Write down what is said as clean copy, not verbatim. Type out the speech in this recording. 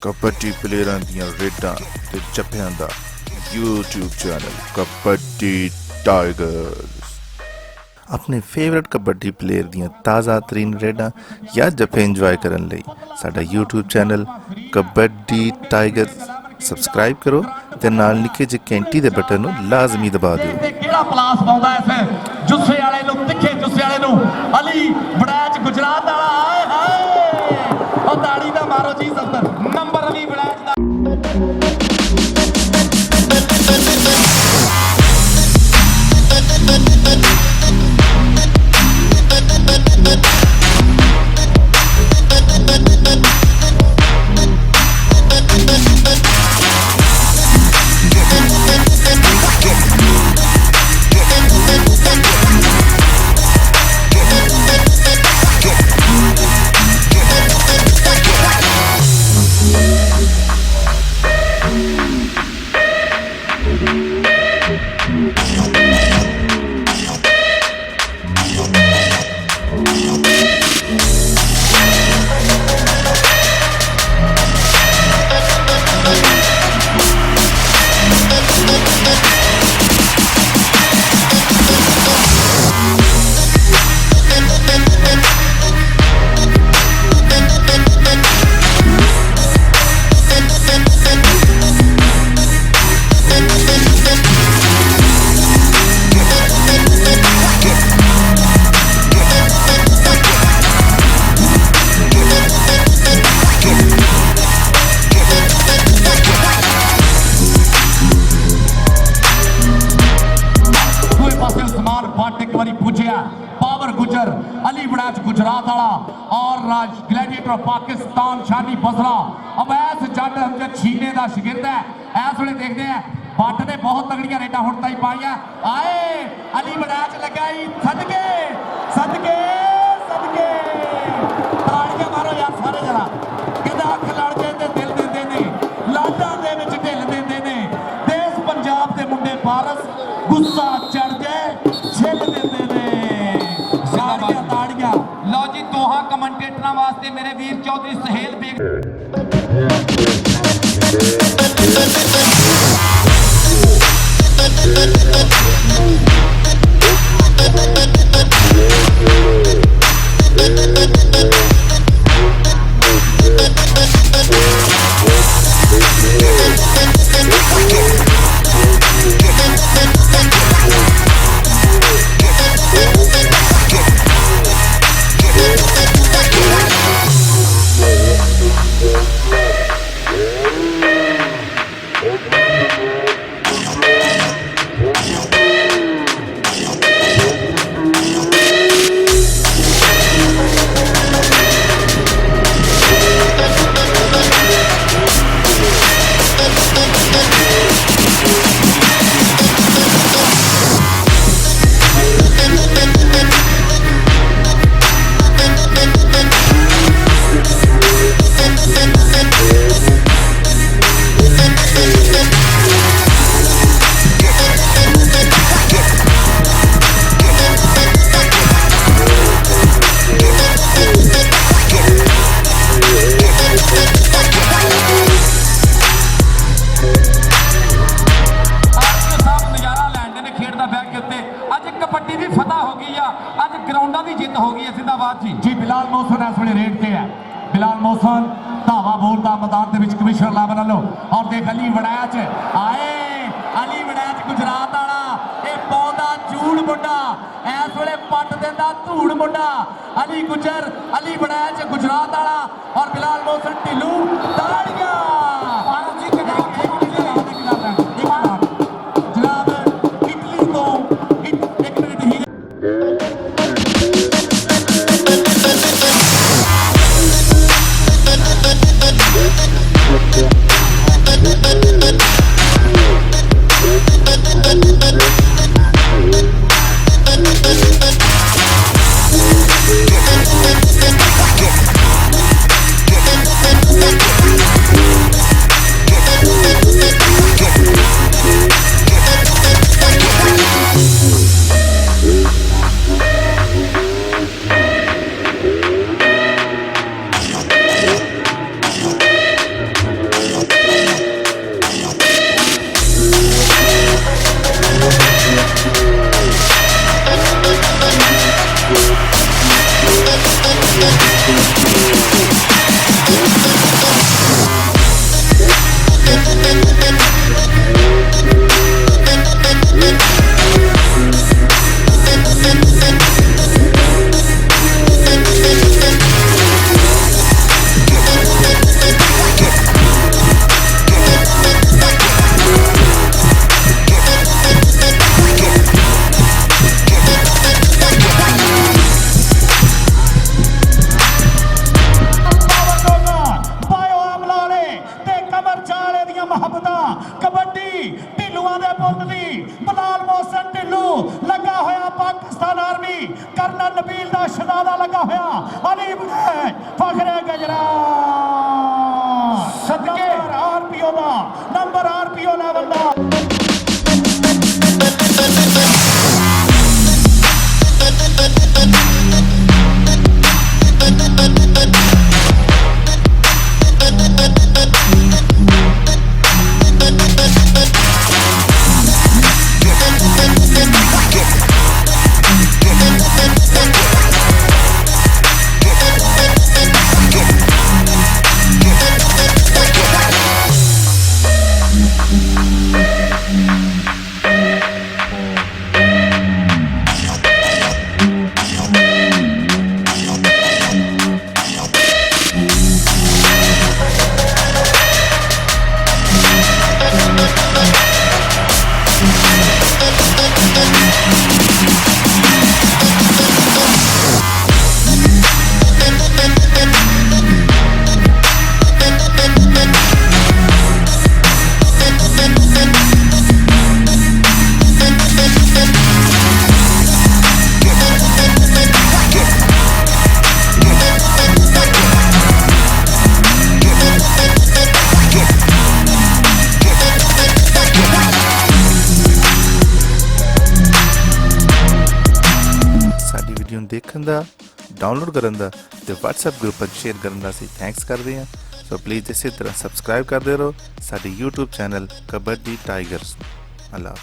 कबड्डी प्लेयरां दियां रेडां ते जफ्फियां दा यूट्यूब चैनल कबड्डी टाइगर्स। अपने फेवरेट कबड्डी प्लेयर दियां ताज़ा तरीन रेडां या जफ्फे इंजॉय करन लई साडा YouTube channel kabaddi tigers subscribe करो ते नाल निक्के जे घंटी दे बटन नूं लाजमी दबा दिओ। ਕਿਹੜਾ ਪਲਾਸ ਪਾਉਂਦਾ ਇਸ ਜੁੱਸੇ ਵਾਲੇ ਨੂੰ, ਤਿੱਖੇ ਜੁੱਸੇ ਵਾਲੇ ਨੂੰ, ਅਲੀ ਬੜੈਚ ਗੁਜਰਾਤ ਵਾਲਾ। ਆਏ ਹਾਏ ਉਹ ਤਾੜੀ ਦਾ ਮਾਰੋ ਜੀ ਸੱਤਰ ਨੰਬਰ ਅਲੀ ਬੜੈਚ ਦਾ। पावर गुजर अली बड़ैच गुजरात वाला और ग्लैडिएटर पाकिस्तान शानी बसरा अवैस जट हमजद छीने का शिगिरद है। इस वे देखते हैं बट ने बहुत तगड़िया रेडा हुण ताई पाइया। आए अली बड़ैच लगा सदके सदके सदके ताड़ियां मारो यार सारे जरा। कहते अख लड़ जाए तो दिल देंदे ने, लाडां दे विच ढिल देंदे ने। देश पंजाब दे मुंडे पारस गुस्सा चढ़ जाए छिल देंदे ने। लो जी दोहा कमेंटेटर वास्ते मेरे वीर चौधरी सुहेल बेग। जी बिलाल मोहसन इस वे रेड से है। बिलाल मोहसन धावा बोलता मैदान के कमिश्नर लाभ लो और देख अली बड़ैच आए। अली बड़ैच गुजरात वाला ये पौधा चूड़ मुंडा इस वे पट देता धूड़ मुंडा। अली गुजर अली बड़ैच गुजरात वाला और बिलाल मोहसन ढिल्लू ताड़ियां। जनाब इटली तो एक मिनट ही Yeah. ਮੁਹੱਬਤਾ ਕਬੱਡੀ ਢਿੱਲੂਆਂ ਦੇ ਪੁੱਤ ਦੀ ਬਲਾਲ ਮੋਹਸਨ ਢਿੱਲੂ ਲੱਗਾ ਹੋਇਆ ਪਾਕਿਸਤਾਨ ਆਰਮੀ ਕਰਨਲ ਨਬੀਲ ਦਾ ਸ਼ਹਜ਼ਾਦਾ ਲੱਗਾ ਹੋਇਆ ਅਲੀ ਬੜੇ ਫਖਰੇ ਗਜਰਾ ਸਦਕੇ ਆਰਪੀਓ ਦਾ ਨੰਬਰ ਆਰਪੀਓ ਲੈਵਲ ਦਾ ਵੀਡੀਓ ਨੂੰ ਦੇਖਣ ਦਾ ਡਾਊਨਲੋਡ ਕਰਨ ਦਾ ਤੇ WhatsApp ਗਰੁੱਪ ਵਿੱਚ ਸ਼ੇਅਰ ਕਰਨ ਦਾ ਅਸੀਂ ਥੈਂਕਸ ਕਰਦੇ ਹਾਂ ਸੋ ਪਲੀਜ਼ ਇਸੇ ਤਰ੍ਹਾਂ ਸਬਸਕ੍ਰਾਈਬ ਕਰਦੇ ਰਹੋ ਸਾਡੇ YouTube ਚੈਨਲ ਕਬੱਡੀ ਟਾਈਗਰਸ ਅੱਲਾ